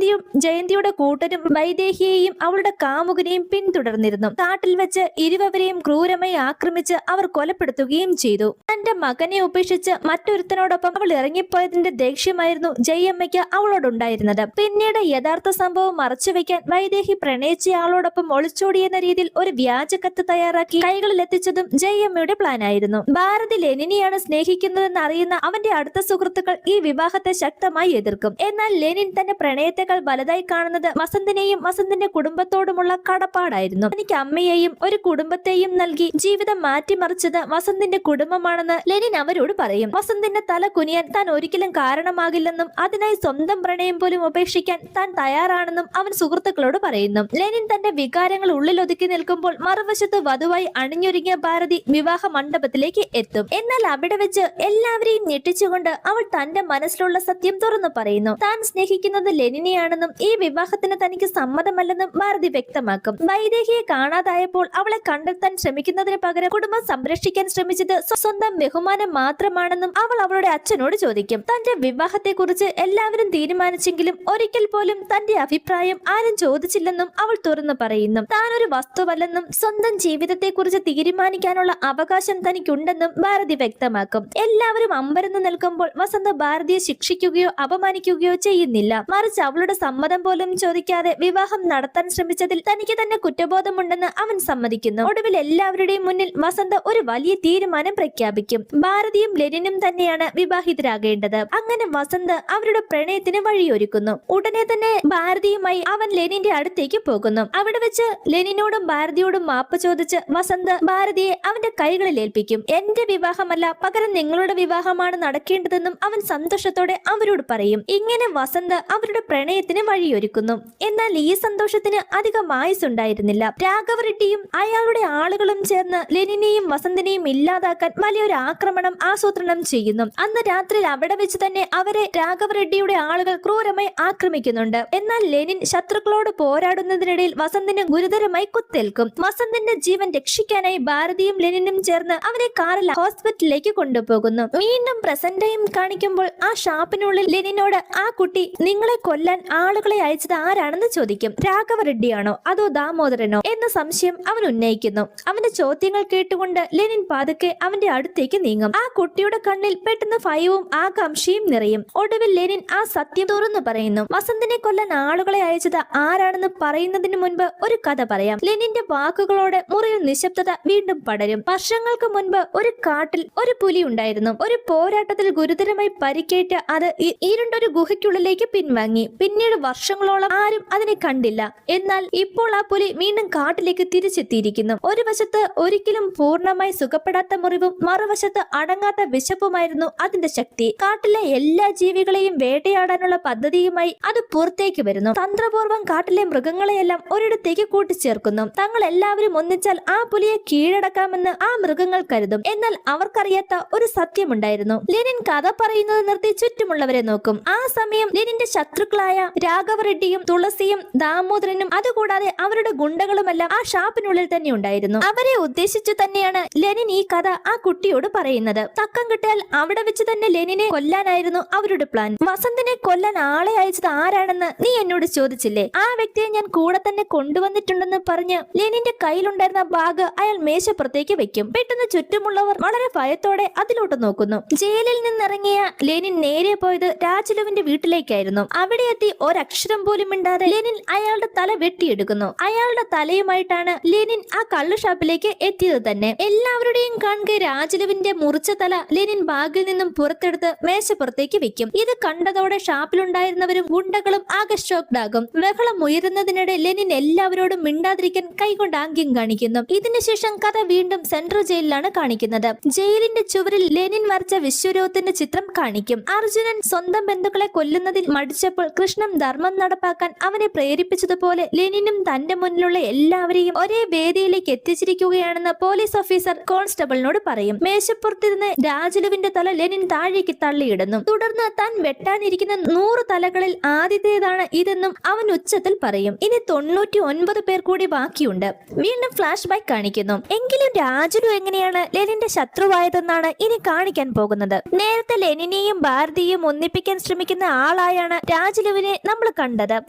S1: ജയന്തിയുടെ കൂട്ടരും വൈദേഹിയെയും അവളുടെ കാമുകനെയും പിന്തുടർന്നിരുന്നു. കാട്ടിൽ വെച്ച് ഇരുവരെയും ക്രൂരമായി ആക്രമിച്ച് അവർ കൊലപ്പെടുത്തുകയും ചെയ്തു. തന്റെ മകനെ ഉപേക്ഷിച്ച് മറ്റൊരുത്തനോടൊപ്പം അവൾ ഇറങ്ങിപ്പോയതിന്റെ ദേഷ്യമായിരുന്നു ജയമ്മയ്ക്ക് അവളോടുണ്ടായിരുന്നത്. പിന്നീട് യഥാർത്ഥ സംഭവം മറച്ചുവെക്കാൻ വൈദേഹി പ്രണയിച്ചയാളോടൊപ്പം ഒളിച്ചോടിയെന്ന രീതിയിൽ ഒരു വ്യാജക്കത്ത് തയ്യാറാക്കി കൈകളിൽ എത്തിച്ചതും ജയമ്മയുടെ പ്ലാനായിരുന്നു. ഭാരതി ലെനിനെയാണ് സ്നേഹിക്കുന്നതെന്ന് അറിയുന്ന അവന്റെ അടുത്ത സുഹൃത്തുക്കൾ ഈ വിവാഹത്തെ ശക്തമായി എതിർക്കും. എന്നാൽ ലെനിൻ തന്റെ പ്രണയത്തെക്കാൾ വലുതായി കാണുന്നത് വസന്തിനെയും വസന്തിന്റെ കുടുംബത്തോടുമുള്ള കടപ്പാടായിരുന്നു. തനിക്ക് അമ്മയെയും ഒരു കുടുംബത്തെയും നൽകി ജീവിതം മാറ്റിമറിച്ചത് വസന്തിന്റെ കുടുംബമാണെന്ന് ലെനിൻ അവരോട് പറയും. വസന്തിന്റെ തല കുനിയാൻ താൻ ഒരിക്കലും കാരണമാകില്ലെന്നും അതിനായി സ്വന്തം പ്രണയം പോലും ഉപേക്ഷിക്കാൻ താൻ തയ്യാറാണെന്നും അവൻ സുഹൃത്തുക്കളോട് പറയുന്നു. ലെനിൻ തന്റെ വികാരങ്ങൾ ഉള്ളിലൊതുക്കി നിൽക്കുമ്പോൾ മറുവശത്ത് വധുവായി അണിഞ്ഞൊരുങ്ങിയ ഭാരതി വിവാഹ മണ്ഡപത്തിലേക്ക് എത്തും. എന്നാൽ എന്നാൽ അവിടെ വെച്ച് എല്ലാവരെയും ഞെട്ടിച്ചുകൊണ്ട് അവൾ തന്റെ മനസ്സിലുള്ള സത്യം തുറന്നു പറയുന്നു. താൻ സ്നേഹിക്കുന്നത് ലെനിനെയാണെന്നും ഈ വിവാഹത്തിന് തനിക്ക് സമ്മതമല്ലെന്നും ഭാരതി വ്യക്തമാക്കും. വൈദേഹിയെ കാണാതായപ്പോൾ അവളെ കണ്ടെത്താൻ ശ്രമിക്കുന്നതിന് പകരം കുടുംബം സംരക്ഷിക്കാൻ ശ്രമിച്ചത് സ്വന്തം ബഹുമാനം മാത്രമാണെന്നും അവൾ അവളുടെ അച്ഛനോട് ചോദിക്കും. തന്റെ വിവാഹത്തെക്കുറിച്ച് എല്ലാവരും തീരുമാനിച്ചെങ്കിലും ഒരിക്കൽ പോലും തന്റെ അഭിപ്രായം ആരും ചോദിച്ചില്ലെന്നും അവൾ തുറന്നു പറയുന്നു. താൻ ഒരു വസ്തുവല്ലെന്നും സ്വന്തം ജീവിതത്തെക്കുറിച്ച് തീരുമാനിക്കാനുള്ള അവകാശം തനിക്കുണ്ടെന്നും ഭാരതി വ്യക്തമാക്കും. എല്ലാവരും അമ്പരന്ന് നിൽക്കുമ്പോൾ വസന്ത ഭാരതിയെ ശിക്ഷിക്കുകയോ അപമാനിക്കുകയോ ചെയ്യുന്നില്ല. മറിച്ച് അവളുടെ സമ്മതം പോലും ചോദിക്കാതെ വിവാഹം നടത്താൻ ശ്രമിച്ചതിൽ തനിക്ക് തന്നെ കുറ്റബോധമുണ്ടെന്ന് അവൻ സമ്മതിക്കുന്നു. ഒടുവിൽ എല്ലാവരുടെയും മുന്നിൽ വസന്ത ഒരു വലിയ തീരുമാനം പ്രഖ്യാപിക്കും. ഭാരതിയും ലെനിനും തന്നെയാണ് വിവാഹിതരാകേണ്ടത്. അങ്ങനെ വസന്ത അവരുടെ പ്രണയത്തിന് വഴിയൊരുക്കുന്നു. ഉടനെ തന്നെ ഭാരതിയുമായി അവൻ ലെനിന്റെ അടുത്തേക്ക് പോകുന്നു. അവിടെ വെച്ച് ലെനിനോടും ഭാരതിയോടും മാപ്പ് ചോദിച്ച് വസന്ത ഭാരതിയെ അവന്റെ കൈകളിൽ ഏൽപ്പിക്കും. എന്റെ വിവാഹമല്ല, പകരം നിങ്ങളുടെ വിവാഹമാണ് നടക്കേണ്ടതെന്നും അവൻ സന്തോഷത്തോടെ അവരോട് പറയും. ഇങ്ങനെ വസന്ത അവരുടെ പ്രണയത്തിന് വഴിയൊരുക്കുന്നു. എന്നാൽ ഈ സന്തോഷത്തിന് അധികം ആയുസുണ്ടായിരുന്നില്ല. രാഘവ റെഡ്ഡിയും അയാളുടെ ആളുകളും ചേർന്ന് ലെനിനെയും വസന്തിനെയും ഇല്ലാതാക്കാൻ വലിയൊരു ആക്രമണം ആസൂത്രണം ചെയ്യുന്നു. അന്ന് രാത്രി അവിടെ വെച്ച് തന്നെ അവരെ രാഘവ റെഡ്ഡിയുടെ ആളുകൾ ക്രൂരമായി ആക്രമിക്കുന്നുണ്ട്. എന്നാൽ ലെനിൻ ശത്രുക്കളോട് പോരാടുന്നതിനിടയിൽ വസന്തിന് ഗുരുതരമായി കുത്തേൽക്കും. വസന്തിന്റെ ജീവൻ രക്ഷിക്കാനായി ഭാരതിയും ലെനിനും ചേർന്ന് അവനെ കാറിൽ ഹോസ്പിറ്റലിലേക്ക് കൊണ്ടുപോകുന്നു. വീണ്ടും പ്രസന്റ് ടൈം കാണിക്കുമ്പോൾ ആ ഷാപ്പിനുള്ളിൽ ലെനിനോട് ആ കുട്ടി നിങ്ങളെ കൊല്ലാൻ ആളുകളെ അയച്ചത് ആരാണെന്ന് ചോദിക്കും. രാഘവ റെഡ്ഡിയാണോ അതോ ദാമോദരനോ എന്ന സംശയം അവൻ ഉന്നയിക്കുന്നു. അവന്റെ ചോദ്യങ്ങൾ കേട്ടുകൊണ്ട് ലെനിൻ പതുക്കെ അവന്റെ അടുത്തേക്ക് നീങ്ങും. ആ കുട്ടിയുടെ കണ്ണിൽ പെട്ടെന്ന് ഭയവും ആകാംക്ഷയും നിറയും. ഒടുവിൽ ലെനിൻ ആ സത്യം തുറന്നു പറയുന്നു. വസന്തിനെ കൊല്ലാൻ ആളുകളെ അയച്ചത് ആരാണെന്ന് പറയുന്നതിന് മുൻപ് ഒരു കഥ പറയാം. ലെനിന്റെ വാക്കുകളോടെ മുറിയിൽ നിശബ്ദത വീണ്ടും പടരും. വർഷങ്ങൾക്ക് മുൻപ് ഒരു കാട്ടിൽ ഒരു പുലി ഉണ്ടായിരുന്നു. ഒരു പോരാട്ടത്തിൽ ഗുരുതരമായി പരിക്കേറ്റ് അത് ഇരുണ്ടൊരു ഗുഹയ്ക്കുള്ളിലേക്ക് പിൻവാങ്ങി. പിന്നീട് വർഷങ്ങളോളം ആരും അതിനെ കണ്ടില്ല. എന്നാൽ ഇപ്പോൾ ആ പുലി വീണ്ടും കാട്ടിലേക്ക് തിരിച്ചെത്തിയിരിക്കുന്നു. ഒരു വശത്ത് ഒരിക്കലും പൂർണ്ണമായി സുഖപ്പെടാത്ത മുറിവും മറുവശത്ത് അടങ്ങാത്ത വിശപ്പുമായിരുന്നു അതിന്റെ ശക്തി. കാട്ടിലെ എല്ലാ ജീവികളെയും വേട്ടയാടാനുള്ള പദ്ധതിയുമായി അത് പുറത്തേക്ക് വരുന്നു. തന്ത്രപൂർവ്വം കാട്ടിലെ മൃഗങ്ങളെയെല്ലാം ഒരിടത്തേക്ക് കൂട്ടിച്ചേർക്കുന്നു. തങ്ങൾ എല്ലാവരും ഒന്നിച്ചാൽ ആ പുലിയെ കീഴടക്കാമെന്ന് ആ മൃഗങ്ങൾ കരുതും. എന്നാൽ അവർക്കറിയാത്ത ഒരു സത്യമുണ്ടായിരുന്നു. ലെനിൻ കഥ പറയുന്നത് നിർത്തി ചുറ്റുമുള്ളവരെ നോക്കും. ആ സമയം ലെനിന്റെ ശത്രുക്കളായ രാഘവ റെഡ്ഡിയും തുളസിയും ദാമോദരനും അതുകൂടാതെ അവരുടെ ഗുണ്ടകളുമെല്ലാം ആ ഷാപ്പിനുള്ളിൽ തന്നെ ഉണ്ടായിരുന്നു. അവരെ ഉദ്ദേശിച്ചു തന്നെയാണ് ലെനിൻ ഈ കഥ ആ കുട്ടിയോട് പറയുന്നത്. തക്കം കിട്ടിയാൽ അവിടെ വെച്ച് തന്നെ ലെനിനെ കൊല്ലാനായിരുന്നു അവരുടെ പ്ലാൻ. വസന്തിനെ കൊല്ലാൻ ആളെ അയച്ചത് ആരാണെന്ന് നീ എന്നോട് ചോദിച്ചില്ലേ? ആ വ്യക്തിയെ ഞാൻ കൂടെ തന്നെ കൊണ്ടുവന്നിട്ടുണ്ടെന്ന് പറഞ്ഞ് ലെനിന്റെ കയ്യിലുണ്ടായിരുന്ന ബാഗ് അയാൾ മേശപ്പുറത്തേക്ക് വെക്കും. പെട്ടെന്ന് ചുറ്റുമുള്ളവർ വളരെ ഭയത്തോടെ അതിലോട്ട് നോക്കുന്നു. ജയിലിൽ നിന്നിറങ്ങിയ ലെനിൻ നേരെ പോയത് രാജലുവിന്റെ വീട്ടിലേക്കായിരുന്നു. അവിടെ എത്തി ഒരക്ഷരം പോലും മിണ്ടാതെ ലെനിൻ അയാളുടെ തല വെട്ടിയെടുക്കുന്നു. അയാളുടെ തലയുമായിട്ടാണ് ലെനിൻ ആ കള്ളു ഷാപ്പിലേക്ക് എത്തിയത് തന്നെ. എല്ലാവരുടെയും കാണെ രാജലുവിന്റെ മുറിച്ച തല ലെനിൻ ബാഗിൽ നിന്നും പുറത്തെടുത്ത് മേശപ്പുറത്തേക്ക് വെക്കും. ഇത് കണ്ടതോടെ ഷാപ്പിലുണ്ടായിരുന്നവരും ഗുണ്ടകളും ആകെ ഷോക്ക്ഡാകും. ബഹളം ഉയരുന്നതിനിടെ ലെനിൻ എല്ലാവരോടും മിണ്ടാതിരിക്കാൻ കൈകൊണ്ട് ആംഗ്യം കാണിക്കുന്നു. ഇതിനുശേഷം കഥ വീണ്ടും സെൻട്രൽ ജയിലിലാണ് കാണിക്കുന്നത്. ജയിലിന്റെ ചുവരിൽ ലെനിൻ വരച്ച വിശ്വരൂപത്തിന്റെ ചിത്രം കാണിക്കും. അർജുനൻ സ്വന്തം ബന്ധുക്കളെ കൊല്ലുന്നതിൽ മടിച്ചപ്പോൾ കൃഷ്ണൻ ധർമ്മം നടപ്പാക്കാൻ അവനെ പ്രേരിപ്പിച്ചതുപോലെ ലെനിനും തന്റെ മുന്നിലുള്ള എല്ലാവരെയും ഒരേ വേദിയിലേക്ക് എത്തിച്ചിരിക്കുകയാണെന്ന് പോലീസ് ഓഫീസർ കോൺസ്റ്റബിളിനോട് പറയും. മേശപ്പുറത്തിരുന്ന് രാജലുവിന്റെ തല ലെനിൻ താഴേക്ക് തള്ളിയിടുന്നു. തുടർന്ന് താൻ വെട്ടാനിരിക്കുന്ന 100 തലകളിൽ ആദ്യത്തേതാണ് ഇതെന്നും അവൻ ഉച്ചത്തിൽ പറയും. ഇനി 99 പേർ കൂടി ബാക്കിയുണ്ട്. വീണ്ടും ഫ്ലാഷ് ബാക്ക് കാണിക്കുന്നു. എങ്കിലും രാജലു എങ്ങനെയാണ് ലെനിന്റെ ശത്രുവായതെന്നാണ് ഇനി കാണിക്കാൻ പോകുന്നത്. നേരത്തെ ലെനിനെയും ഭാരതിയെയും ഒന്നിപ്പിക്കാൻ ശ്രമിക്കുന്ന ആളായാണ് രാജലുവിനെ നമ്മൾ കണ്ടത്.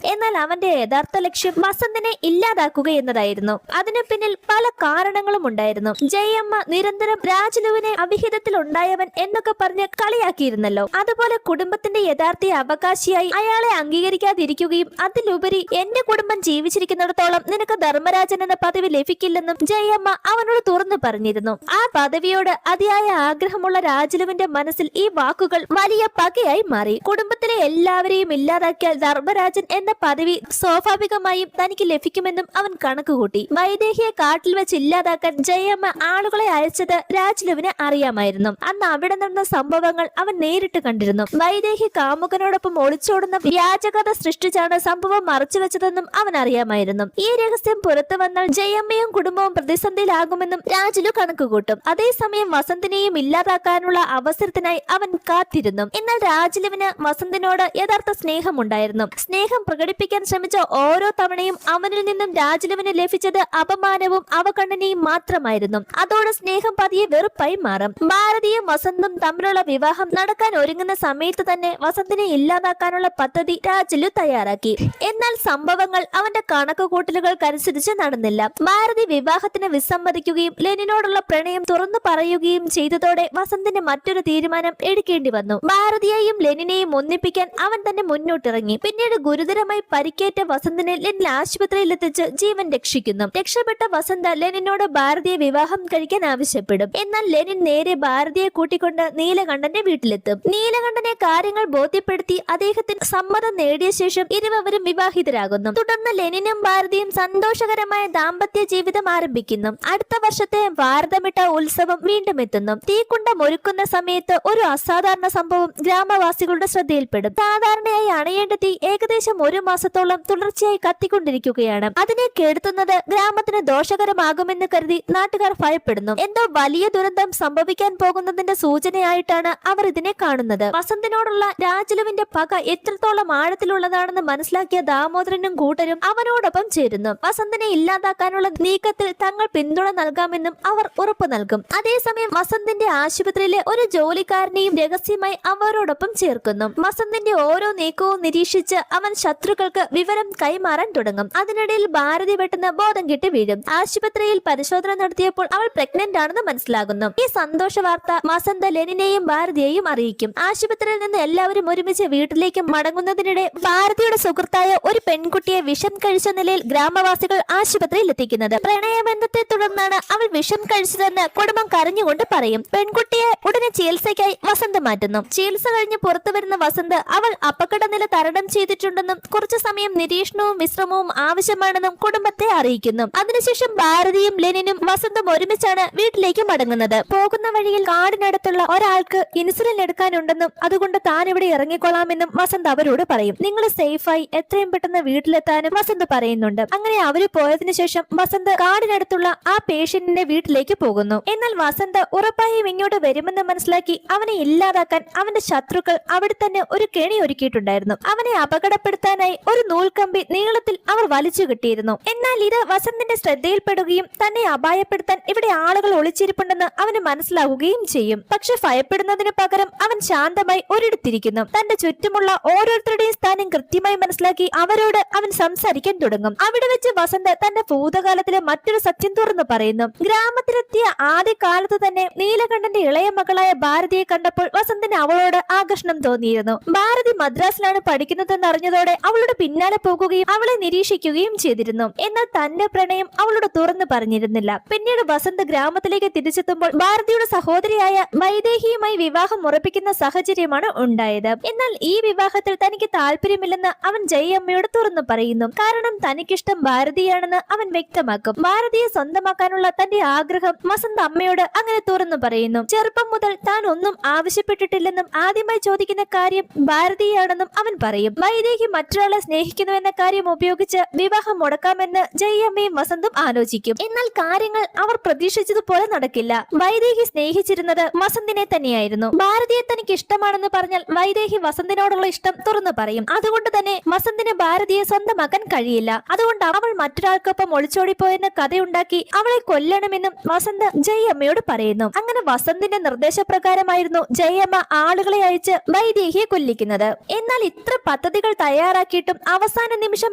S1: എന്നാൽ അവന്റെ യഥാർത്ഥ ലക്ഷ്യം വസന്തിനെ ഇല്ലാതാക്കുക എന്നതായിരുന്നു. അതിനു പിന്നിൽ പല കാരണങ്ങളും ഉണ്ടായിരുന്നു. ജയമ്മ നിരന്തരം രാജലുവിനെ അവിഹിതത്തിൽ ഉണ്ടായവൻ എന്നൊക്കെ പറഞ്ഞ് കളിയാക്കിയിരുന്നല്ലോ. അതുപോലെ കുടുംബത്തിന്റെ യഥാർത്ഥ അവകാശിയായി അയാളെ അംഗീകരിക്കാതിരിക്കുകയും അതിലുപരി എന്റെ കുടുംബം ജീവിച്ചിരിക്കുന്നിടത്തോളം നിനക്ക് ധർമ്മരാജൻ എന്ന പദവി ലഭിക്കില്ലെന്നും ജയമ്മ അവനോട് തുറന്നു പറഞ്ഞിരുന്നു. ആ പദവിയോട് അതിയായ ആഗ്രഹമുള്ള രാജലുവിന്റെ മനസ്സിൽ ഈ വാക്കുകൾ വലിയ പകയായി മാറി. കുടുംബത്തിലെ എല്ലാവരെയും ഇല്ലാതാക്കിയാൽ ധർമ്മരാജൻ എന്ന പദവി സ്വാഭാവികമായും തനിക്ക് ലഭിക്കുമെന്നും അവൻ കണക്കുകൂട്ടി. വൈദേഹിയെ കാട്ടിൽ വെച്ച് ഇല്ലാതാക്കാൻ ജയമ്മ ആളുകളെ അയച്ചത് രാജലുവിന് അറിയാമായിരുന്നു. അന്ന് അവിടെ നടന്ന സംഭവങ്ങൾ അവൻ നേരിട്ട് കണ്ടിരുന്നു. വൈദേഹി കാമുകനോടൊപ്പം ഒളിച്ചോടുന്ന വ്യാജകഥ സൃഷ്ടിച്ചാണ് സംഭവം മറച്ചുവെച്ചതെന്നും അവൻ അറിയാമായിരുന്നു. ഈ രഹസ്യം പുറത്തു വന്നാൽ ജയമ്മയും കുടുംബവും പ്രതിസന്ധിയിലാകുമെന്നും രാജലു കണക്കുകൂട്ടും. അതേസമയം വസന്തിനെയും ഇല്ലാതാക്കാനുള്ള അവസരത്തിനായി അവൻ കാത്തിരുന്നു. എന്നാൽ രാജീവിന് വസന്തിനോട് യഥാർത്ഥ സ്നേഹമുണ്ടായിരുന്നു. സ്നേഹം പ്രകടിപ്പിക്കാൻ ശ്രമിച്ച ഓരോ തവണയും അവനിൽ നിന്നും രാജീവിന് ലഭിച്ചത് അപമാനവും അവഗണനയും മാത്രമായിരുന്നു. അതോടെ സ്നേഹം പതിയെ വെറുപ്പായി മാറും. ഭാരതിയും വസന്തും തമ്മിലുള്ള വിവാഹം നടക്കാൻ ഒരുങ്ങുന്ന സമയത്ത് തന്നെ വസന്തിനെ ഇല്ലാതാക്കാനുള്ള പദ്ധതി രാജലു തയ്യാറാക്കി. എന്നാൽ സംഭവങ്ങൾ അവന്റെ കണക്കുകൂട്ടലുകൾക്കനുസരിച്ച് നടന്നില്ല. ഭാരതി വിവാഹത്തിന് വിസമ്മതിക്കുകയും ലെനിനോടുള്ള പ്രണയം തുറന്നു പറയുകയും ചെയ്തതോടെ വസന്തിന് മറ്റൊരു തീരുമാനം എടുക്കേണ്ടി വന്നു. ഭാരതിയെയും ലെനിനെയും ഒന്നിപ്പിക്കാൻ അവൻ തന്നെ മുന്നോട്ടിറങ്ങി. പിന്നീട് ഗുരുതരമായി പരിക്കേറ്റ വസന്തിനെ ലെനിൻ ആശുപത്രിയിൽ എത്തിച്ച് ജീവൻ രക്ഷിക്കുന്നു. രക്ഷപ്പെട്ട വസന്ത ലെനിനോട് ഭാരതിയെ വിവാഹം കഴിക്കാൻ ആവശ്യപ്പെടും. എന്നാൽ ലെനിൻ നേരെ ഭാരതിയെ കൂട്ടിക്കൊണ്ട് നീലകണ്ഠന്റെ വീട്ടിലെത്തും. നീലകണ്ഠനെ കാര്യങ്ങൾ ബോധ്യപ്പെടുത്തി അദ്ദേഹത്തിന് സമ്മതം നേടിയ ശേഷം ഇരുവരും വിവാഹിതരാകുന്നു. തുടർന്ന് ലെനിനും ഭാരതിയും സന്തോഷകരമായ ദാമ്പത്യ ജീവിതം ആരംഭിക്കുന്നു. അടുത്ത വർഷത്തെ ഭാരതമിട്ട ഉത്സവം വീണ്ടും എത്തുന്നു. തീക്കുണ്ടം ഒരുക്കുന്ന സമയത്ത് ഒരു അസാധാരണ സംഭവം ഗ്രാമവാസികളുടെ ശ്രദ്ധയിൽപ്പെടും. സാധാരണയായി അണയേണ്ട തീ ഏകദേശം 1 മാസത്തോളം തുടർച്ചയായി കത്തിക്കൊണ്ടിരിക്കുകയാണ്. അതിനെ കെടുത്തുന്നത് ഗ്രാമത്തിന് ദോഷകരമാകുമെന്ന് കരുതി നാട്ടുകാർ ഭയപ്പെടുന്നു. എന്തോ വലിയ ദുരന്തം സംഭവിക്കാൻ പോകുന്നതിന്റെ സൂചനയായിട്ടാണ് അവർ ഇതിനെ കാണുന്നത്. വസന്തിനോടുള്ള രാജലുവിന്റെ പക എത്രത്തോളം ആഴത്തിലുള്ളതാണെന്ന് മനസ്സിലാക്കിയ ദാമോദരനും കൂട്ടരും അവനോടൊപ്പം ചേരുന്നു. വസന്തിനെ ഇല്ലാതാക്കാനുള്ള നീക്കത്തിൽ തങ്ങൾ പിന്തുണ നൽകാമെന്നും അവർ ഉറപ്പു നൽകും. അതേസമയം വസന്തിന്റെ ആശുപത്രിയിലെ ഒരു ജോലിക്കാരനെയും രഹസ്യമായി അവരോടൊപ്പം ചേർക്കുന്നു. വസന്തിന്റെ ഓരോ നീക്കവും നിരീക്ഷിച്ച് അവൻ ശത്രുക്കൾക്ക് വിവരം കൈമാറാൻ തുടങ്ങും. അതിനിടയിൽ ഭാരതി പെട്ടെന്ന് ബോധം കെട്ട് വീഴും. ആശുപത്രിയിൽ പരിശോധന നടത്തിയപ്പോൾ അവൾ പ്രഗ്നന്റ് ആണെന്ന് മനസ്സിലാകുന്നു. ഈ സന്തോഷ വാർത്ത വസന്ത ലെനിനെയും ഭാരതിയെയും അറിയിക്കും. ആശുപത്രിയിൽ നിന്ന് എല്ലാവരും ഒരുമിച്ച് വീട്ടിലേക്ക് മടങ്ങുന്നതിനിടെ ഭാരതിയുടെ സുഹൃത്തായ ഒരു പെൺകുട്ടിയെ വിഷം കഴിച്ച നിലയിൽ ഗ്രാമവാസികൾ ആശുപത്രിയിൽ എത്തിക്കുന്നത്. പ്രണയബന്ധത്തെ തുടർന്നാണ് അവൾ വിഷം കഴിച്ചതെന്ന് കുടുംബം കരഞ്ഞുകൊണ്ട് പറയും. പെൺകുട്ടിയെ ഉടനെ ചികിത്സയ്ക്കായി വസന്ത് മാറ്റുന്നു. ചികിത്സ കഴിഞ്ഞ് പുറത്തു വരുന്ന വസന്ത് അവൾ അപകടനില തരണം ചെയ്തിട്ടുണ്ടെന്നും കുറച്ചു സമയം നിരീക്ഷണവും വിശ്രമവും ആവശ്യമാണെന്നും കുടുംബത്തെ അറിയിക്കുന്നു. അതിനുശേഷം ഭാരതിയും ലെനിനും വസന്തും ഒരുമിച്ചാണ് വീട്ടിലേക്ക് മടങ്ങുന്നത്. പോകുന്ന വഴിയിൽ കാടിനടുത്തുള്ള ഒരാൾക്ക് ഇൻസുലിൻ എടുക്കാനുണ്ടെന്നും അതുകൊണ്ട് താൻ ഇവിടെ ഇറങ്ങിക്കൊള്ളാമെന്നും വസന്ത് അവരോട് പറയും. നിങ്ങൾ സേഫായി എത്രയും പെട്ടെന്ന് വീട്ടിലെത്താനും വസന്ത് പറയുന്നുണ്ട്. അങ്ങനെ അവര് പോയതിനു ശേഷം വസന്ത് കാടിനടുത്തുള്ള ആ പേഷ്യന്റിന്റെ വീട്ടിലേക്ക് പോകുന്നു. എന്നാൽ വസന്ത് ഉറപ്പായും ഇങ്ങോട്ട് വരുമെന്ന് മനസ്സിലാക്കി അവനെ ഇല്ലാതാക്കാൻ അവന്റെ ശത്രുക്കൾ അവിടെ തന്നെ ഒരു കെണി ഒരുക്കിയിട്ടുണ്ടായിരുന്നു. അവനെ അപകടപ്പെടുത്താനായി ഒരു നൂൽക്കമ്പി നീളത്തിൽ അവർ വലിച്ചു കിട്ടിയിരുന്നു. എന്നാൽ ഇത് വസന്തിന്റെ ശ്രദ്ധയിൽപ്പെടുകയും തന്നെ അപായപ്പെടുത്താൻ ഇവിടെ ആളുകൾ ഒളിച്ചിരിപ്പുണ്ടെന്ന് അവന് മനസ്സിലാവുകയും ചെയ്യും. പക്ഷെ ഭയപ്പെടുന്നതിന് പകരം അവൻ ശാന്തമായി ഒരിടത്തിരിക്കുന്നു. തന്റെ ചുറ്റുമുള്ള ഓരോരുത്തരുടെയും സ്ഥാനം കൃത്യമായി മനസ്സിലാക്കി അവരോട് അവൻ സംസാരിക്കാൻ തുടങ്ങും. അവിടെ വെച്ച് വസന്ത് തന്റെ ഭൂതകാലത്തിലെ മറ്റൊരു സത്യം തുറന്നു പറയുന്നു. ഗ്രാമത്തിലെത്തിയ ആദ്യ കാലത്ത് തന്നെ നീലകണ്ഠന്റെ ഇളയ മകളായ ഭാരതിയെ കണ്ടപ്പോൾ വസന്തിന് അവളോട് ആകർഷണം തോന്നിയിരുന്നു. ഭാരതി മദ്രാസിലാണ് പഠിക്കുന്നതെന്ന് അറിഞ്ഞതോടെ അവളുടെ പിന്നാലെ പോകുകയും അവളെ നിരീക്ഷിക്കുകയും ചെയ്തിരുന്നു. എന്നാൽ തന്റെ പ്രണയം അവളോട് തുറന്നു പറഞ്ഞിരുന്നില്ല. പിന്നീട് വസന്ത് ഗ്രാമത്തിലേക്ക് തിരിച്ചെത്തുമ്പോൾ ഭാരതിയുടെ സഹോദരിയായ വൈദേഹിയുമായി വിവാഹം ഉറപ്പിക്കുന്ന സാഹചര്യമാണ് ഉണ്ടായത്. എന്നാൽ ഈ വിവാഹത്തിൽ തനിക്ക് താല്പര്യമില്ലെന്ന് അവൻ ജയമ്മയോട് തുറന്നു പറയുന്നു. കാരണം തനിക്കിഷ്ടം ഭാരതിയാണെന്ന് അവൻ വ്യക്തമാക്കും. ഭാരതിയെ സ്വന്തമാക്കാനുള്ള തന്റെ ആഗ്രഹം വസന്ത് അമ്മയോട് അങ്ങനെ തുറന്നു പറയുന്നു. ചെറുപ്പം മുതൽ താൻ ഒന്നും ആവശ്യപ്പെട്ടിട്ടില്ലെന്നും ആദ്യമായി ചോദിക്കുന്ന കാര്യം ഭാരതിയാണെന്നും അവൻ പറയും. വൈദേഹി മറ്റൊരാളെ സ്നേഹിക്കുന്നുവെന്ന കാര്യം ഉപയോഗിച്ച് വിവാഹം മുടക്കാമെന്ന് ജയമ്മയും വസന്തും ആലോചിക്കും. എന്നാൽ കാര്യങ്ങൾ അവർ പ്രതീക്ഷിച്ചതുപോലെ നടക്കില്ല. വൈദേഹി സ്നേഹിച്ചിരുന്നത് വസന്തിനെ തന്നെയായിരുന്നു. ഭാരതിയെ തനിക്ക് ഇഷ്ടമാണെന്ന് പറഞ്ഞാൽ വൈദേഹി വസന്തിനോടുള്ള ഇഷ്ടം തുറന്നു പറയും. അതുകൊണ്ട് തന്നെ വസന്തിന് ഭാരതിയെ സ്വന്തമാക്കാൻ കഴിയില്ല. അതുകൊണ്ട് അവൾ മറ്റൊരാൾക്കൊപ്പം ഒളിച്ചോടിപ്പോയെന്ന് കഥയുണ്ടാക്കി അവളെ കൊല്ലണമെന്നും വസന്ത് ജയമ്മയോട് പറയുന്നു. അങ്ങനെ വസന്തിന്റെ നിർദ്ദേശപ്രകാരമായിരുന്നു ജയമ്മ ആളുകളെ അയച്ച് വൈദേഹിയെ കൊല്ലിക്കുന്നത്. എന്നാൽ ഇത്ര പദ്ധതികൾ തയ്യാറാക്കിയിട്ടും അവസാന നിമിഷം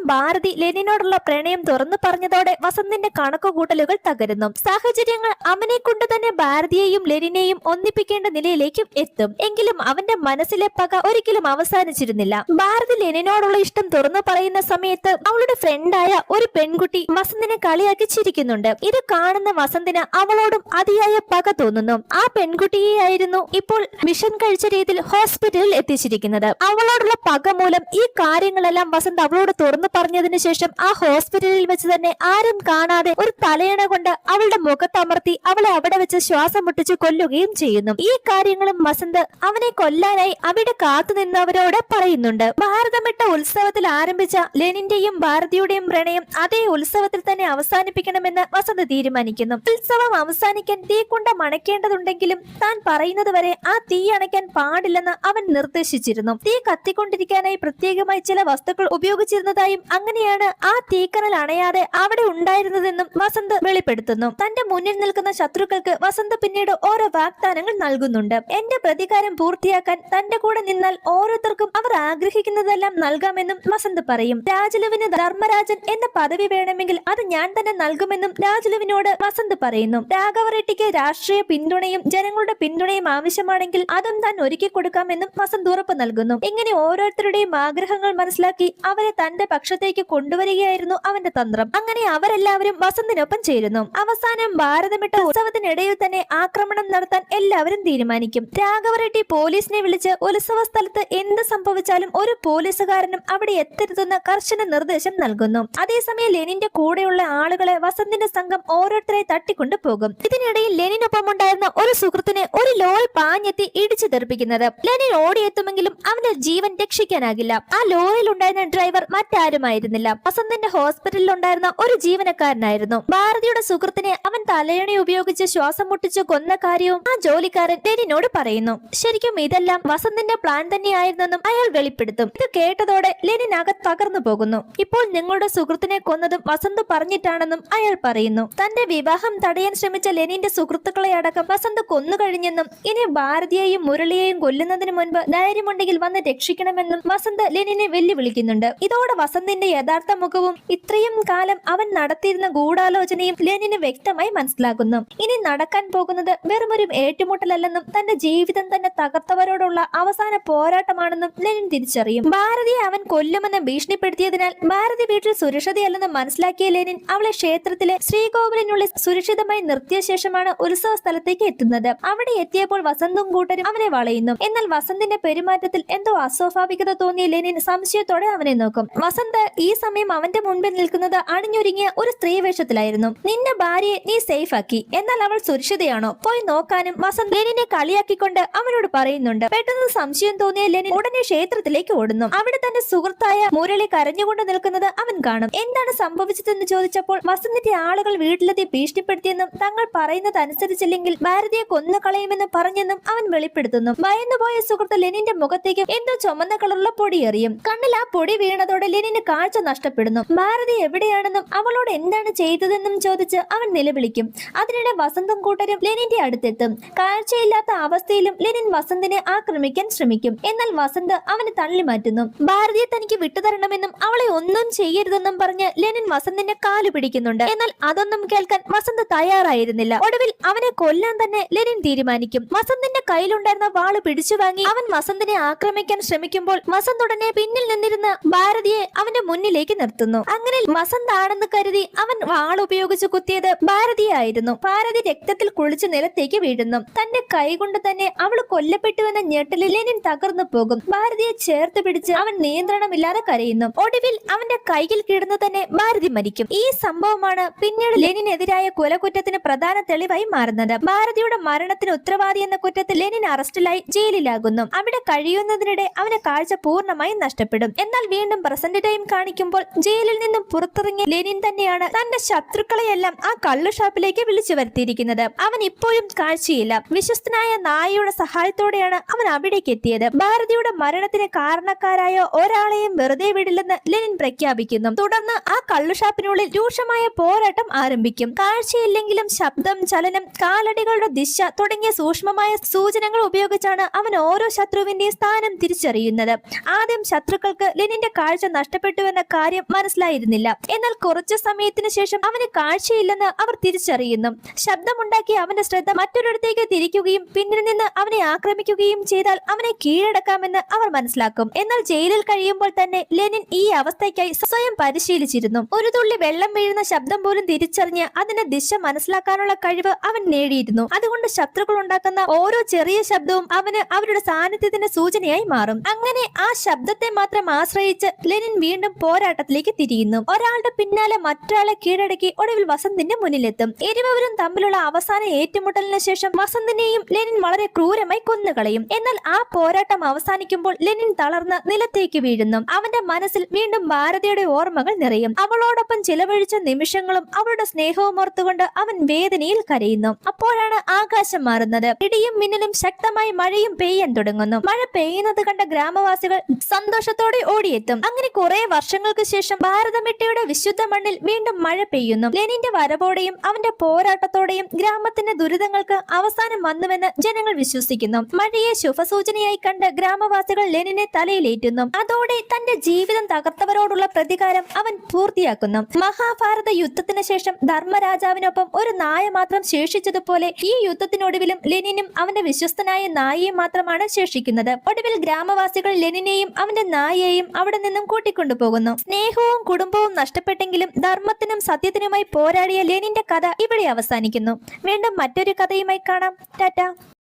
S1: ഭാരതി ലെനിനോടുള്ള പ്രണയം തുറന്നു പറഞ്ഞതോടെ വസന്തിന്റെ കണക്കുകൂട്ടലുകൾ തകരുന്നു. സാഹചര്യങ്ങൾ അവനെ കൊണ്ട് തന്നെ ഭാരതിയെയും ലെനിനെയും ഒന്നിപ്പിക്കേണ്ട നിലയിലേക്കും എത്തും. എങ്കിലും അവന്റെ മനസ്സിലെ പക ഒരിക്കലും അവസാനിച്ചിരുന്നില്ല. ഭാരതി ലെനിനോടുള്ള ഇഷ്ടം തുറന്നു പറയുന്ന സമയത്ത് അവളുടെ ഫ്രണ്ടായ ഒരു പെൺകുട്ടി വസന്തിനെ കളിയാക്കി ചിരിക്കുന്നുണ്ട്. ഇത് കാണുന്ന വസന്തിന് അവളോടും അതിയായ പക തോന്നുന്നു. ആ പെൺകുട്ടിയെയായിരുന്നു ഇപ്പോൾ വിഷം കഴിച്ച രീതിയിൽ ഹോസ്പിറ്റലിൽ എത്തിച്ചിരിക്കുന്നത്. അവളോടുള്ള പക മൂലം ഈ കാര്യങ്ങളെല്ലാം വസന്ത് അവളോട് തുറന്നു പറഞ്ഞതിനു ശേഷം ആ ഹോസ്പിറ്റലിൽ വെച്ച് തന്നെ ആരും കാണാതെ ഒരു തലയണ കൊണ്ട് അവളുടെ മുഖത്തമർത്തി അവളെ അവിടെ വെച്ച് ശ്വാസം മുട്ടിച്ച് കൊല്ലുകയും ചെയ്യുന്നു. ഈ കാര്യങ്ങളും വസന്ത് അവനെ കൊല്ലാനായി അവിടെ കാത്തുനിന്നവരോട് പറയുന്നുണ്ട്. ഭാരതമിട്ട ഉത്സവത്തിൽ ആരംഭിച്ച ലെനിന്റെയും ഭാരതിയുടെയും പ്രണയം അതേ ഉത്സവത്തിൽ തന്നെ അവസാനിപ്പിക്കണമെന്ന് വസന്ത് തീരുമാനിക്കുന്നു. ഉത്സവം അവസാനിക്കാൻ തീക്കുണ്ടം അണയ്ക്കേണ്ടതുണ്ടെങ്കിലും താൻ പറയുന്നത് വരെ ആ തീ അണയ്ക്കാൻ പാടില്ലെന്ന് അവൻ നിർദ്ദേശിച്ചിരുന്നു. തീ കത്തിക്കൊണ്ടിരിക്കാനായി പ്രത്യേകമായി ചില വസ്തുക്കൾ ഉപയോഗിച്ചിരുന്നതായും അങ്ങനെയാണ് ആ തീക്കനൽ അണയാതെ അവിടെ ഉണ്ടായിരുന്നതെന്നും വസന്ത് വെളിപ്പെടുത്തുന്നു. തന്റെ മുന്നിൽ നിൽക്കുന്ന ശത്രുക്കൾക്ക് വസന്ത് പിന്നീട് ഓരോ വാഗ്ദാനങ്ങൾ നൽകുന്നുണ്ട്. എന്റെ പ്രതികാരം പൂർത്തിയാക്കാൻ തന്റെ കൂടെ നിന്നാൽ ഓരോരുത്തർക്കും അവർ ആഗ്രഹിക്കുന്നതെല്ലാം നൽകാമെന്നും വസന്ത് പറയും. രാജുലുവിന് ധർമ്മരാജൻ എന്ന പദവി വേണമെങ്കിൽ അത് ഞാൻ തന്നെ നൽകുമെന്നും രാജുലുവിനോട് വസന്ത് പറയുന്നു. രാഘവ റെഡ്ഡിക്ക് രാഷ്ട്രീയ പിന്തുണയും ജനങ്ങളുടെ പിന്തുണയും ആവശ്യമാണെങ്കിൽ അതും താൻ ഒരുക്കി കൊടുക്കാമെന്നും വസന്ത് ഉറപ്പ് നൽകുന്നു. ഇങ്ങനെ ഓരോരുത്തരുടെയും ആഗ്രഹങ്ങൾ മനസ്സിലാക്കി അവരെ തന്റെ പക്ഷത്തേക്ക് കൊണ്ടുവരികയായിരുന്നു അവന്റെ തന്ത്രം. അങ്ങനെ അവരെല്ലാവരും വസന്തിനൊപ്പം ചേരുന്നു. അവസാനം ഭാരതമിട്ട ഉത്സവത്തിനിടയിൽ തന്നെ ആക്രമണം നടത്താൻ എല്ലാവരും തീരുമാനിക്കും. രാഘവ റെഡ്ഡി പോലീസിനെ വിളിച്ച് ഉത്സവ സ്ഥലത്ത് എന്ത് സംഭവിച്ചാലും ഒരു പോലീസുകാരനും അവിടെ എത്തരുതെന്ന് കർശന നിർദ്ദേശം നൽകുന്നു. അതേസമയം ലെനിന്റെ കൂടെയുള്ള ആളുകളെ വസന്തിന്റെ സംഘം ഓരോരുത്തരെ തട്ടിക്കൊണ്ടു പോകും. ഇതിനിടയിൽ ലെനിനൊപ്പം ഉണ്ടായിരുന്ന ഒരു സുഹൃത്തിനെ ഒരു ലോറി പാഞ്ഞെത്തി ഇടിച്ചു തെറിപ്പിക്കുന്നത്. ലെനിൻ ഓടിയെത്തുമെങ്കിലും അവന്റെ ജീവൻ രക്ഷിക്കാനാകില്ല. ആ ലോറിയിൽ ഉണ്ടായിരുന്ന ഡ്രൈവർ മറ്റാരുമായിരുന്നില്ല, വസന്തിന്റെ ഹോസ്പിറ്റലിൽ ഉണ്ടായിരുന്ന ഒരു ജീവനക്കാരനായിരുന്നു. ഭാരതിയുടെ സുഹൃത്തിനെ അവൻ തലയണി ഉപയോഗിച്ച് ശ്വാസം മുട്ടിച്ച് കൊന്ന കാര്യവും ആ ജോലിക്കാരൻ ലെനിനോട് പറയുന്നു. ശരിക്കും ഇതെല്ലാം വസന്തിന്റെ പ്ലാൻ തന്നെയായിരുന്നെന്നും അയാൾ വെളിപ്പെടുത്തും. ഇത് കേട്ടതോടെ ലെനിൻ ആകെ തകർന്നു പോകുന്നു. ഇപ്പോൾ നിങ്ങളുടെ സുഹൃത്തിനെ കൊന്നതും വസന്ത് പറഞ്ഞിട്ടാണെന്നും അയാൾ പറയുന്നു. തന്റെ വിവാഹം തടയാൻ ശ്രമിച്ച ലെനിന്റെ സുഹൃത്തുക്കളെ അടക്കം വസന്ത് കൊന്നുകഴിഞ്ഞെന്നും ഇനി ഭാരതിയെയും മുരളിയെയും കൊല്ലുന്നതിന് മുൻപ് ധൈര്യമുണ്ടെങ്കിൽ വന്ന് രക്ഷിക്കണമെന്നും വസന്ത് ലെനിനെ വെല്ലുവിളിക്കുന്നുണ്ട്. ഇതോടെ വസന്തിന്റെ യഥാർത്ഥ മുഖവും ഇത്രയും കാലം അവൻ നടത്തിയിരുന്ന ഗൂഢാലോചനയും ലെനിന് വ്യക്തമായി മനസ്സിലാക്കുന്നു. ഇനി നടക്കാൻ പോകുന്നത് വെറുമൊരു ഏറ്റുമുട്ടലല്ലെന്നും തന്റെ ജീവിതം തന്നെ തകർത്തവരോടുള്ള അവസാന പോരാട്ടമാണെന്നും ലെനിൻ തിരിച്ചറിയും. ഭാരതിയെ അവൻ കൊല്ലുമെന്ന് ഭീഷണിപ്പെടുത്തിയതിനാൽ ഭാരതി വീട്ടിൽ സുരക്ഷിതയല്ലെന്ന് മനസ്സിലാക്കിയ ലെനിൻ അവളെ ക്ഷേത്രത്തിലെ ശ്രീകോവിലിനുള്ളിൽ സുരക്ഷിതമായി നിർത്തിയ ശേഷമാണ് ഉത്സവ സ്ഥലത്തേക്ക് എത്തുന്നത്. അവിടെ എത്തിയപ്പോൾ വസന്തും കൂട്ടരും അവനെ വളയുന്നു. എന്നാൽ വസന്തിന്റെ പെരുമാറ്റത്തിൽ എന്തോ അസ്വാഭാവികത തോന്നിയ ലെനിൻ സംശയത്തോടെ അവനെ നോക്കും. വസന്ത് ഈ സമയം അവന്റെ മുൻപിൽ നിൽക്കുന്നത് അണിഞ്ഞൊരുങ്ങിയ ഒരു സ്ത്രീ വേഷത്തിലായിരുന്നു. നിന്റെ ഭാര്യയെ നീ സേഫ് ആക്കി, എന്നാൽ അവൾ സുരക്ഷിതയാണോ പോയി നോക്കാനും വസന്ത് ലെനിനെ കളിയാക്കിക്കൊണ്ട് അവനോട് പറയുന്നുണ്ട്. പെട്ടെന്ന് സംശയം തോന്നിയ ലെനിൻ ഉടനെ ക്ഷേത്രത്തിലേക്ക് ഓടുന്നു. അവിടെ തന്റെ സുഹൃത്തായ മുരളി കരഞ്ഞുകൊണ്ട് നിൽക്കുന്നത് അവൻ കാണും. എന്താണ് സംഭവിച്ചതെന്ന് ചോദിച്ചപ്പോൾ വസന്തിന്റെ ആളുകൾ വീട്ടിലെത്തി ഭീഷണിപ്പെടുത്തിയെന്നും തങ്ങൾ പറയുന്നത് അനുസരിച്ചില്ലെങ്കിൽ ഭാരതിയെ കൊന്നുകളയുമെന്ന് പറഞ്ഞെന്നും അവൻ വെളിപ്പെടുത്തുന്നു. ഭയന്നുപോയ സുഹൃത്ത് ലെനിന്റെ മുഖത്തേക്ക് എന്തോ ചുമന്ന കളറുള്ള പൊടി എറിയും. കണ്ണിൽ ആ പൊടി വീണതോടെ ലെനിന് കാഴ്ച നഷ്ടപ്പെടുന്നു. ഭാരതി എവിടെയാണെന്നും അവളോട് എന്താണ് ചെയ്തതെന്നും ചോദിച്ച് അവൻ നിലവിളിക്കും. അതിനിടെ വസന്തും കൂട്ടരും ലെനിന്റെ അടുത്തെത്തും. കാഴ്ചയില്ലാത്ത അവസ്ഥയിലും ലെനിൻ വസന്തിനെ ആക്രമിക്കാൻ ശ്രമിക്കും. എന്നാൽ വസന്ത് അവനെ തള്ളി മാറ്റുന്നു. ഭാരതിയെ തനിക്ക് വിട്ടുതരണമെന്നും അവളെ ഒന്നും ചെയ്യരുതെന്നും പറഞ്ഞ് ലെനിൻ വസന്തിന്റെ കാലു പിടിക്കുന്നുണ്ട്. എന്നാൽ അതൊന്നും കേൾക്കാൻ വസന്ത് തയ്യാറായിരുന്നില്ല. ഒടുവിൽ അവനെ കൊല്ലാൻ തന്നെ ലെനിൻ തീരുമാനിക്കും. വസന്തിന്റെ കയ്യിലുണ്ടായിരുന്ന വാള് പിടിച്ചു വാങ്ങി അവൻ വസന്തിനെ ആക്രമിക്കാൻ ശ്രമിക്കുമ്പോൾ വസന്ത് ഉടനെ പിന്നിൽ നിന്നിരുന്ന ഭാരതിയെ അവന്റെ മുന്നിലേക്ക് നിർത്തുന്നു. അങ്ങനെ വസന്ത് ആണെന്ന് കരുതി അവൻ വാൾ ഉപയോഗിച്ച് കുത്തിയത് ഭാരതിയായിരുന്നു. ഭാരതി രക്തത്തിൽ കുളിച്ച് നിലത്തേക്ക് വീഴുന്നു. തന്റെ കൈകൊണ്ട് തന്നെ അവൾ കൊല്ലപ്പെട്ടുവെന്ന ഞെട്ടലിൽ ലെനിൻ തകർന്നു പോകും. ഭാരതിയെ ചേർത്ത് പിടിച്ച് അവൻ നിയന്ത്രണമില്ലാതെ കരയുന്നു. ഒടുവിൽ അവന്റെ കൈയിൽ കിടന്നു തന്നെ ഭാരതി മരിക്കും. ഈ സംഭവമാണ് പിന്നീട് ലെനിനെതിരായ കൊലക്കുറ്റത്തിന് പ്രധാന തെളിവായി മാറുന്നത്. ഭാരതിയുടെ മരണത്തിന് ഉത്തരവാദി എന്ന കുറ്റത്തിൽ ലെനിൻ അറസ്റ്റിലായി ജയിലിലാകുന്നു. അവിടെ കഴിയുന്നതിനിടെ അവന് കാഴ്ച പൂർണ്ണമായും നഷ്ടപ്പെടും. എന്നാൽ വീണ്ടും പ്രസന്റ് ടൈം കാണിക്കുമ്പോൾ ജയിലിൽ നിന്നും പുറത്തിറങ്ങിയ ലെനിൻ തന്നെയാണ് തന്റെ ശത്രുക്കളെയെല്ലാം ആ കള്ളു ഷാപ്പിലേക്ക് വിളിച്ചു വരുത്തിയിരിക്കുന്നത്. അവൻ ഇപ്പോഴും കാഴ്ചയില്ല. വിശ്വസ്തനായ നായയുടെ സഹായത്തോടെയാണ് അവൻ അവിടേക്ക് എത്തിയത്. ഭാരതിയുടെ മരണത്തിന് കാരണക്കാരായ ഒരാളെയും വെറുതെ വിടില്ലെന്ന് ലെനിൻ പ്രഖ്യാപിക്കുന്നു. തുടർന്ന് ആ കള്ളുഷാപ്പിനുള്ളിൽ രൂക്ഷമായ പോരാട്ടം ആരംഭിക്കും. കാഴ്ചയില്ലെങ്കിലും ശബ്ദം, ചലനം, കാലടികളുടെ ദിശ തുടങ്ങിയ സൂക്ഷ്മമായ സൂചനകൾ ഉപയോഗിച്ചാണ് അവൻ ഓരോ ശത്രുവിന്റെയും സ്ഥാനം തിരിച്ചറിയുന്നത്. ആദ്യം ശത്രുക്കൾക്ക് ലെനിന്റെ കാഴ്ച നഷ്ടപ്പെട്ടുവെന്ന കാര്യം മനസ്സിലായിരുന്നില്ല. എന്നാൽ കുറച്ചു സമയത്തിന് ശേഷം അവന് കാഴ്ചയില്ലെന്ന് അവർ തിരിച്ചറിയുന്നു. ശബ്ദമുണ്ടാക്കി അവന്റെ ശ്രദ്ധ മറ്റൊരിടത്തേക്ക് തിരിക്കുകയും പിന്നിൽ നിന്ന് അവനെ ആക്രമിക്കുകയും ചെയ്താൽ അവനെ കീഴടക്കാമെന്ന് അവർ മനസ്സിലാക്കും. എന്നാൽ ജയിലിൽ കഴിയുമ്പോൾ തന്നെ ലെനിൻ ഈ അവസ്ഥയ്ക്കായി സ്വയം പരിശീലിച്ചിരുന്നു. ഒരു തുള്ളി വെള്ളം വീഴുന്ന ശബ്ദം പോലും തിരിച്ചറിഞ്ഞ് അതിന്റെ ദിശ മനസ്സിലാക്കാനുള്ള കഴിവ് അവൻ നേടിയിരുന്നു. അതുകൊണ്ട് ശത്രുക്കൾ ഉണ്ടാക്കുന്ന ഓരോ ചെറിയ ശബ്ദവും അവന് അവരുടെ സാന്നിധ്യത്തിന്റെ സൂചനയായി മാറും. അങ്ങനെ ആ ശബ്ദത്തെ മാത്രം ആശ്രയിച്ച് ലെനിൻ വീണ്ടും പോരാട്ടത്തിലേക്ക് തിരിയുന്നു. ഒരാളുടെ പിന്നാലെ മറ്റൊരാളെ കീഴടക്കി ഒടുവിൽ വസന്തിന്റെ മുന്നിലെത്തും. ഇരുവരും തമ്മിലുള്ള അവസാന ഏറ്റുമുട്ടലിന് ശേഷം വസന്തിനെയും ലെനിൻ വളരെ ക്രൂരമായി കൊന്നുകളയും. എന്നാൽ ആ പോരാട്ടം അവസാനിക്കുമ്പോൾ ലെനിൻ തളർന്ന് നിലത്തേക്ക് വീഴുന്നു. അവന്റെ മനസ്സിൽ വീണ്ടും ഭാരതിയുടെ ഓർമ്മകൾ നിറയും. അവളോടൊപ്പം ചിലവഴിച്ച നിമിഷങ്ങളും അവളുടെ സ്നേഹവും ഓർത്തുകൊണ്ട് അവൻ വേദനയിൽ കരയുന്നു. അപ്പോഴാണ് ആകാശം മാറുന്നത്. ഇടിയും മിന്നലും ശക്തമായി മഴയും പെയ്യാൻ തുടങ്ങുന്നു. മഴ പെയ്യുന്നത് കണ്ട ഗ്രാമവാസികൾ സന്തോഷത്തോടെ ഓടിയെത്തും. അങ്ങനെ കുറെ വർഷങ്ങൾക്ക് ശേഷം ഭാരതമെട്ടയുടെ വിശുദ്ധ മണ്ണിൽ വീണ്ടും മഴ പെയ്യുന്നു. ലെനിന്റെ വരവോടെയും അവന്റെ പോരാട്ടത്തോടെയും ഗ്രാമത്തിന്റെ ദുരിതങ്ങൾക്ക് അവസാനം വന്നുവെന്ന് ജനങ്ങൾ വിശ്വസിക്കുന്നു. മഴയെ ശുഭസൂചനയായി കണ്ട് ഗ്രാമവാസികൾ ലെനിനെ തലയിലേറ്റുന്നു. അതോടെ തന്റെ ജീവിതം തകർത്തവരോടുള്ള പ്രതികാരം അവൻ പൂർത്തിയാക്കുന്നു. മഹാഭാരത യുദ്ധത്തിന് ശേഷം ധർമ്മരാജാവിനൊപ്പം ഒരു നായ മാത്രം ശേഷിച്ചതുപോലെ ഈ യുദ്ധത്തിനൊടുവിലും ലെനിനും അവന്റെ വിശ്വസ്തനായ നായയും മാത്രമാണ് ശേഷിക്കുന്നത്. ഒടുവിൽ ഗ്രാമവാസികൾ ലെനിനെയും അവന്റെ നായയെയും അവിടെ നിന്നും കൂട്ടിക്കൊണ്ടുപോകുന്നു. സ്നേഹവും കുടുംബവും നഷ്ടപ്പെട്ടെങ്കിലും ധർമ്മത്തിനും സത്യത്തിനുമായി പോരാടിയ ലെനിന്റെ കഥ ഇവിടെ അവസാനിക്കുന്നു. വീണ്ടും മറ്റൊരു കഥയുമായി കാണാം. ടാറ്റ.